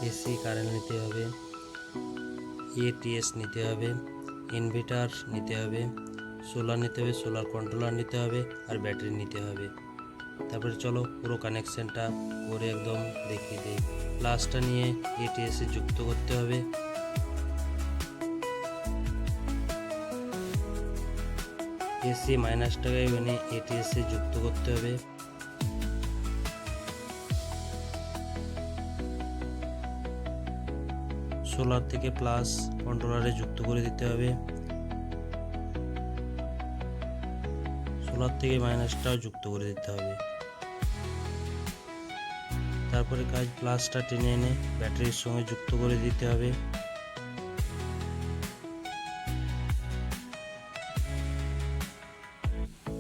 AC current নিতে হবে, ATS নিতে হবে, ইনভার্টার নিতে হবে, সোলার নিতে হবে, সোলার কন্ট্রোলার নিতে হবে, আর ব্যাটারি নিতে হবে। তারপরে চলো পুরো কানেকশানটা করে একদম দেখিয়ে দিই। প্লাসটা নিয়ে এটিএসে যুক্ত করতে হবে, এসি মাইনাসটাকে এনে এটিএসে যুক্ত করতে হবে। সোলার থেকে প্লাস কন্ট্রোলারে যুক্ত করে দিতে হবে, সোলার থেকে মাইনাসটাও যুক্ত করে দিতে হবে। তারপরে কাজ প্লাসটা টেনে এনে ব্যাটারির সঙ্গে যুক্ত করে দিতে হবে।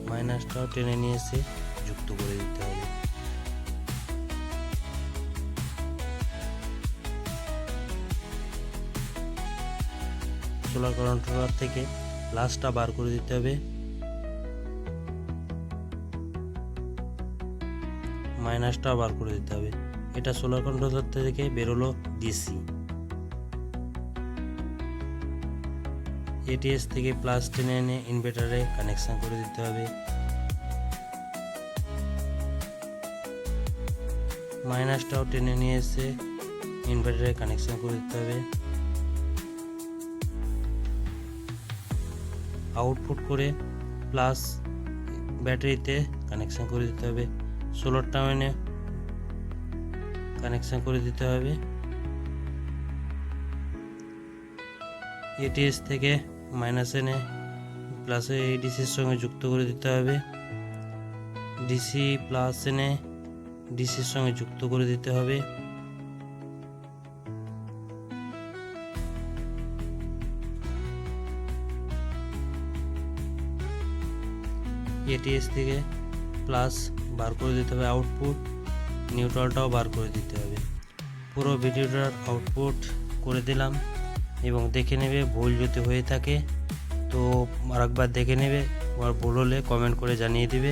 মাইনাসটাও টেনে নিয়ে এসে যুক্ত করে দিতে হবে। সোলার কন্ট্রোলার থেকে প্লাসটা বার করে দিতে হবে, মাইনাসটাও বার করে দিতে হবে। এটা সোলার কন্ট্রোলার থেকে বেরোলো ডিসি। এটিএস থেকে প্লাস টেনে এনে ইনভার্টারে কানেকশন করে দিতে হবে, মাইনাসটাও টেনে নিয়ে এসে ইনভার্টারে কানেকশন করে দিতে হবে। আউটপুট করে প্লাস ব্যাটারিতে কানেকশন করে দিতে হবে, সোলারটাও এনে কানেকশন করে দিতে হবে। এটিএস থেকে মাইনাস এনে প্লাসে ডিসির সঙ্গে যুক্ত করে দিতে হবে, ডিসি প্লাস এনে ডিসির সঙ্গে যুক্ত করে দিতে হবে। এটিএস থেকে প্লাস বার করে দিতে হবে আউটপুট, নিউট্রালটাও বার করে দিতে হবে। পুরো ভিডিওটার আউটপুট করে দিলাম এবং দেখে নেবে, ভুল যদি হয়ে থাকে তো আরেকবার দেখে নেবে, আর ভুল হলে কমেন্ট করে জানিয়ে দিবে।